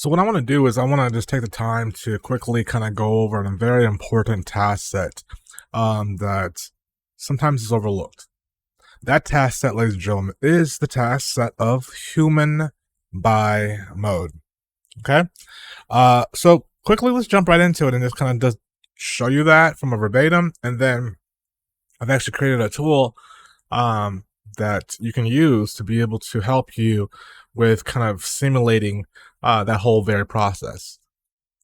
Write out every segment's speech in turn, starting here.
So what I want to do is I want to just take the time to quickly kind of go over a very important task set that sometimes is overlooked. That task set, ladies and gentlemen, is the task set of human buy mode. Okay? So quickly, let's jump right into it and just kind of just show you that from a verbatim. And then I've actually created a tool that you can use to be able to help you with kind of simulating that whole very process.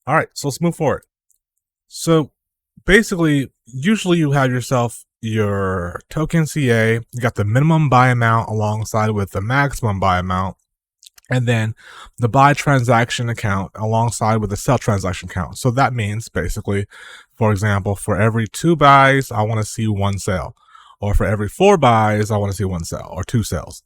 All right, so let's move forward. So basically, usually you have yourself your token CA, you got the minimum buy amount alongside with the maximum buy amount, and then the buy transaction account alongside with the sell transaction count. So that means basically, for example, for every 2 buys, I want to see 1 sell. Or for every 4 buys, I want to see 1 sell or 2 sells.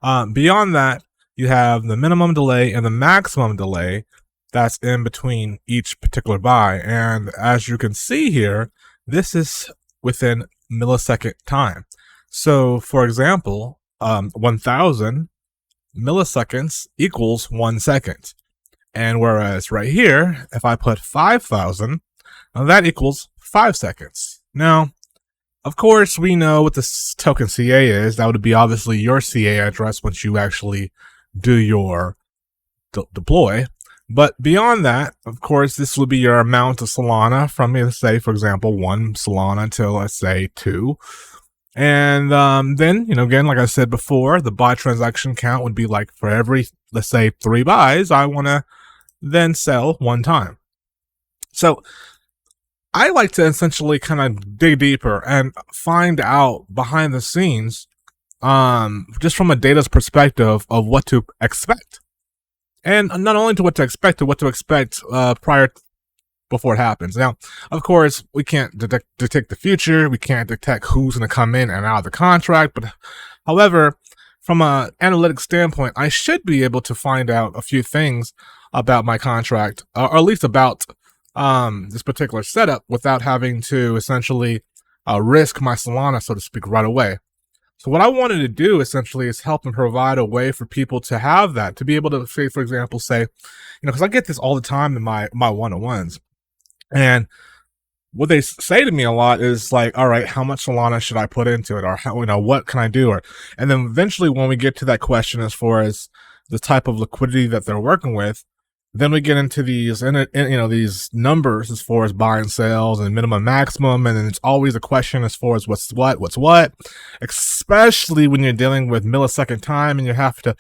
Beyond that, you have the minimum delay and the maximum delay that's in between each particular buy. And as you can see here, this is within millisecond time. So for example, 1000 milliseconds equals 1 second. And whereas right here, if I put 5000, that equals 5 seconds. Now, of course, we know what this token CA is. That would be obviously your CA address once you actually do your deploy. But beyond that, of course, this would be your amount of Solana from, let's say, for example, 1 Solana to, let's say, 2. And then, again, like I said before, the buy transaction count would be like for every, let's say, 3 buys, I want to then sell 1 time. So I like to essentially kind of dig deeper and find out behind the scenes, just from a data's perspective of what to expect. And not only to what to expect, before it happens. Now, of course, we can't detect the future. We can't detect who's going to come in and out of the contract. But however, from an analytics standpoint, I should be able to find out a few things about my contract, or at least about this particular setup without having to essentially risk my Solana, so to speak, right away. So what I wanted to do essentially is help and provide a way for people to have that, to be able to say, for example, because I get this all the time in my one-on-ones. And what they say to me a lot is like, all right, how much Solana should I put into it? Or how, what can I do? And then eventually when we get to that question, as far as the type of liquidity that they're working with, then we get into these, these numbers as far as buy and sales and minimum, maximum, and then it's always a question as far as what's what, especially when you're dealing with millisecond time and you have to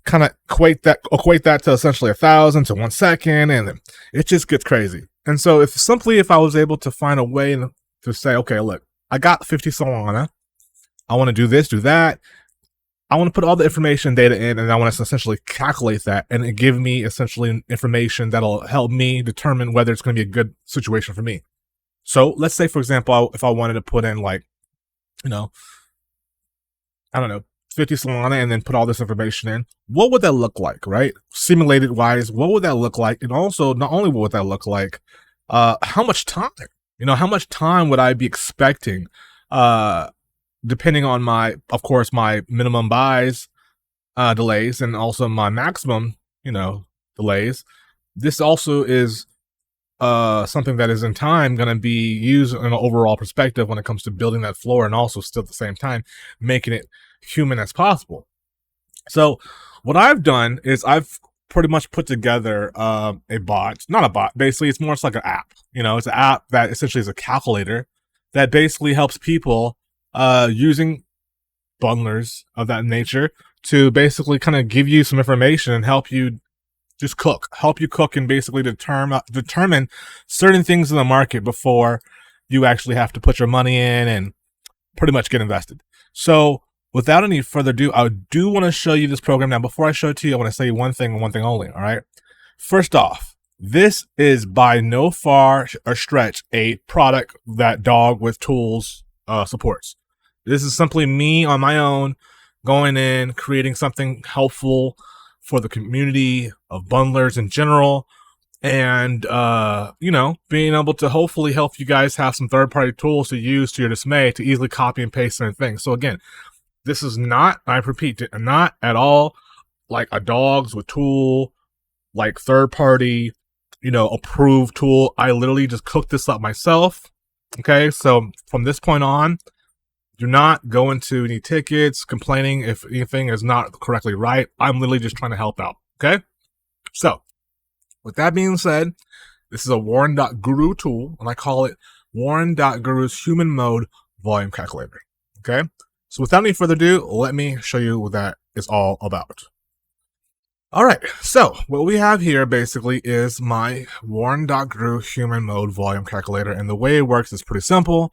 kind of equate that to essentially 1,000 to 1 second, and it just gets crazy. And so if I was able to find a way to say, okay, look, I got 50 Solana, I want to do this, do that. I want to put all the information data in, and I want to essentially calculate that and give me essentially information that'll help me determine whether it's going to be a good situation for me. So let's say, for example, if I wanted to put in 50 Solana and then put all this information in, what would that look like, right? Simulated wise, what would that look like? And also, not only what would that look like, how much time? How much time would I be expecting? Depending on my minimum buys delays and also my maximum, delays. This also is something that is in time going to be used in an overall perspective when it comes to building that floor, and also still at the same time making it human as possible. So what I've done is I've pretty much put together not a bot, basically it's more like an app. It's an app that essentially is a calculator that basically helps people using bundlers of that nature to basically kind of give you some information and help you cook and basically determine certain things in the market before you actually have to put your money in and pretty much get invested. So without any further ado, I do want to show you this program. Now, before I show it to you, I want to say one thing and one thing only. All right. First off, this is by no far or stretch a product that DogWifTools supports. This is simply me on my own going in, creating something helpful for the community of bundlers in general, and being able to hopefully help you guys have some third-party tools to use to your dismay to easily copy and paste certain things. So again, this is not, I repeat, not at all like a DogWifTools like third party, approved tool. I literally just cooked this up myself. Okay, so from this point on, do not go into any tickets complaining if anything is not correctly right. I'm literally just trying to help out. Okay, so with that being said, this is a Warren.guru tool, and I call it Warren.guru's human mode volume calculator. Okay, so without any further ado, let me show you what that is all about. All right, so what we have here basically is my Warren.guru human mode volume calculator, and the way it works is pretty simple.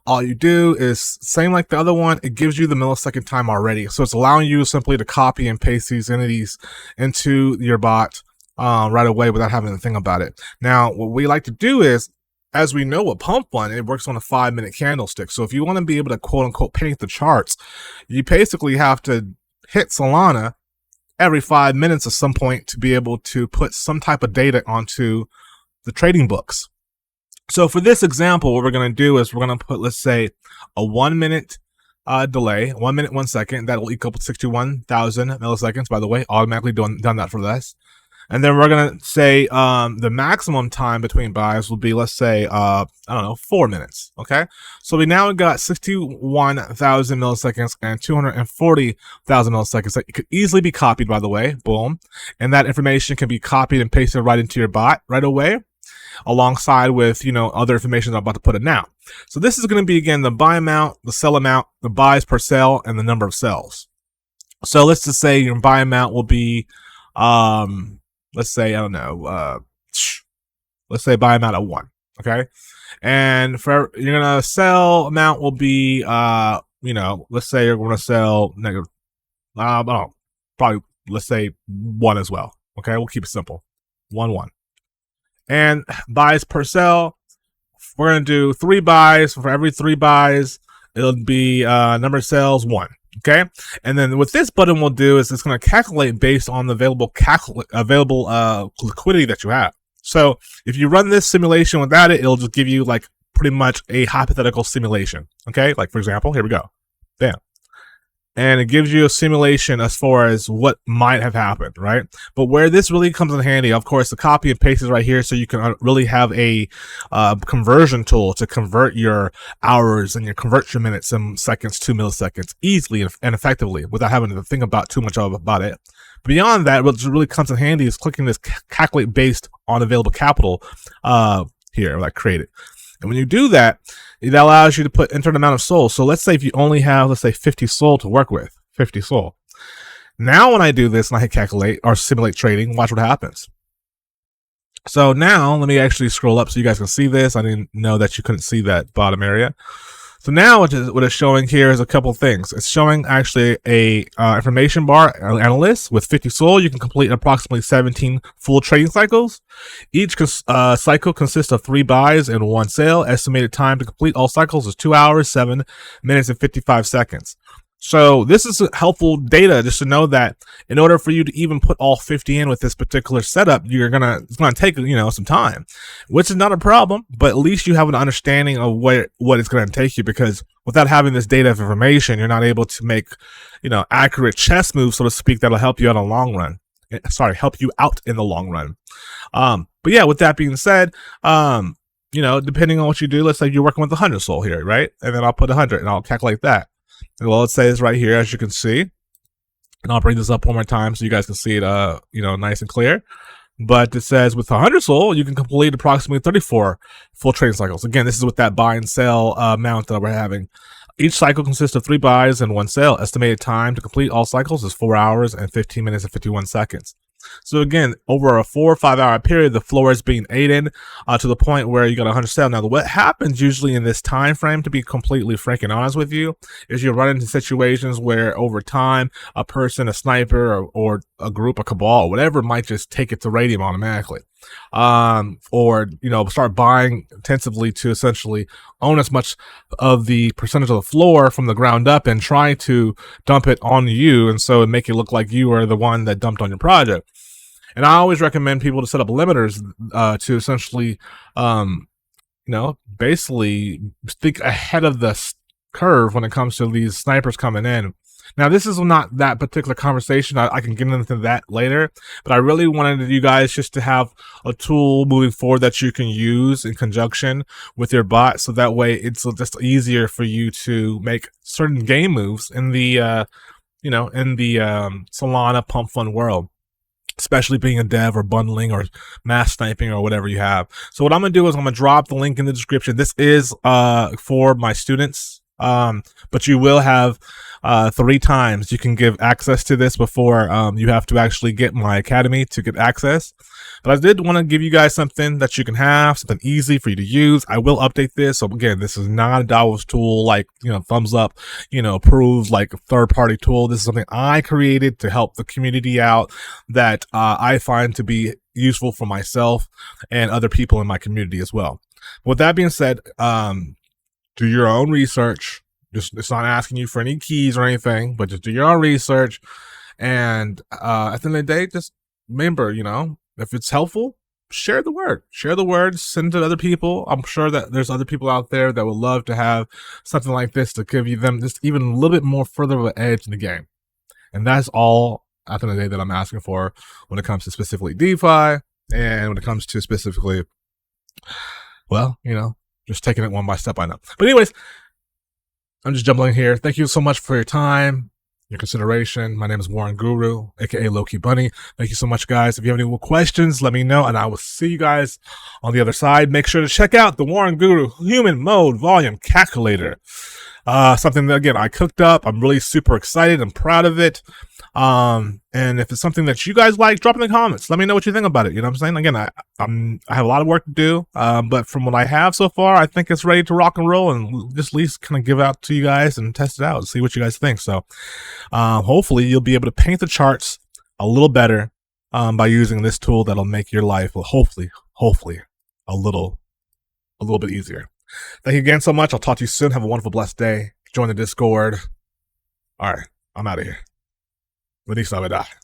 All you do is, same like the other one, it gives you the millisecond time already. So it's allowing you simply to copy and paste these entities into your bot right away without having to think about it. Now, what we like to do is, as we know with Pump.fun, it works on a 5-minute candlestick. So if you want to be able to quote unquote paint the charts, you basically have to hit Solana every 5 minutes at some point to be able to put some type of data onto the trading books. So for this example, what we're going to do is we're going to put, let's say, a 1 minute delay, 1 minute, 1 second. That will equal 61,000 milliseconds, by the way, automatically done that for this. And then we're going to say the maximum time between buys will be, let's say, 4 minutes. Okay. So we now got 61,000 milliseconds and 240,000 milliseconds that could easily be copied, by the way. Boom. And that information can be copied and pasted right into your bot right away, alongside with, other information I'm about to put in now. So this is going to be, again, the buy amount, the sell amount, the buys per sell, and the number of sells. So let's just say your buy amount will be, let's say, let's say buy amount at 1. Okay. And for you're going to sell amount will be, let's say you're going to sell negative, probably, let's say 1 as well. Okay. We'll keep it simple. 1, 1. And buys per sell, we're going to do 3 buys. For every 3 buys, it'll be number of sales 1. Okay. And then what this button will do is it's going to calculate based on the available liquidity that you have. So if you run this simulation without it, it'll just give you like pretty much a hypothetical simulation. Okay. Like, for example, here we go. Bam. And it gives you a simulation as far as what might have happened, right? But where this really comes in handy, of course, the copy and paste is right here, so you can really have a conversion tool to convert your hours and convert your minutes and seconds to milliseconds easily and effectively without having to think about too much about it. Beyond that, what really comes in handy is clicking this calculate based on available capital here, like create it. And when you do that, it allows you to enter an amount of SOL. So let's say if you only have, let's say 50 SOL to work with, 50 SOL. Now when I do this and I hit calculate or simulate trading, watch what happens. So now let me actually scroll up so you guys can see this. I didn't know that you couldn't see that bottom area. So now what it's showing here is a couple things. It's showing actually a information bar analyst with 50 SOL. You can complete approximately 17 full trading cycles. Each cycle consists of 3 buys and 1 sale. Estimated time to complete all cycles is 2 hours, 7 minutes, and 55 seconds. So this is helpful data just to know that in order for you to even put all 50 in with this particular setup, it's gonna take some time, which is not a problem, but at least you have an understanding of what it's gonna take you, because without having this data of information, you're not able to make accurate chess moves, so to speak, that'll help you out in the long run. Help you out in the long run. But yeah, with that being said, depending on what you do, let's say you're working with 100 SOL here, right? And then I'll put 100 and I'll calculate that. Well, let's say it's right here, as you can see, and I'll bring this up one more time so you guys can see it, nice and clear. But it says with 100 SOL, you can complete approximately 34 full trading cycles. Again, this is with that buy and sell amount that we're having. Each cycle consists of 3 buys and 1 sale. Estimated time to complete all cycles is 4 hours and 15 minutes and 51 seconds. So again, over a 4 or 5 hour period, the floor is being aided to the point where you got 100 sell. Now, what happens usually in this time frame, to be completely freaking honest with you, is you run into situations where over time, a person, a sniper, or a group, a cabal, or whatever, might just take it to radium automatically. Or start buying intensively to essentially own as much of the percentage of the floor from the ground up and try to dump it on you, and so it make it look like you are the one that dumped on your project. And I always recommend people to set up limiters to essentially basically think ahead of the curve when it comes to these snipers coming in. Now, this is not that particular conversation. I can get into that later, but I really wanted you guys just to have a tool moving forward that you can use in conjunction with your bot, so that way it's just easier for you to make certain game moves in the Solana Pump.fun world, especially being a dev or bundling or mass sniping or whatever you have. So what I'm gonna do is I'm gonna drop the link in the description. This is for my students, but you will have 3 times you can give access to this before you have to actually get my academy to get access. But I did want to give you guys something that you can have, something easy for you to use. I will update this. So again, this is not a DAO's tool, like, thumbs up, approved, like a third-party tool. This is something I created to help the community out that I find to be useful for myself and other people in my community as well. With that being said, do your own research. It's not asking you for any keys or anything, but just do your own research. And at the end of the day, just remember, if it's helpful, share the word. Share the word, send it to other people. I'm sure that there's other people out there that would love to have something like this to give them just even a little bit more further of an edge in the game. And that's all at the end of the day that I'm asking for when it comes to specifically DeFi and when it comes to specifically, well, just taking it one by step, I know. But anyways, I'm just jumbling here. Thank you so much for your time, your consideration. My name is Warren Guru, aka Loki Bunny. Thank you so much, guys. If you have any more questions, let me know, and I will see you guys on the other side. Make sure to check out the Warren Guru Human Mode Volume Calculator. Something that, again, I cooked up. I'm really super excited and proud of it. And if it's something that you guys like, drop in the comments. Let me know what you think about it. You know what I'm saying? Again, I have a lot of work to do, but from what I have so far, I think it's ready to rock and roll, and just at least kind of give out to you guys and test it out and see what you guys think. So, hopefully you'll be able to paint the charts a little better, by using this tool that'll make your life, well, hopefully a little bit easier. Thank you again so much. I'll talk to you soon. Have a wonderful, blessed day. Join the Discord. All right, I'm out of here. Feliz Navidad.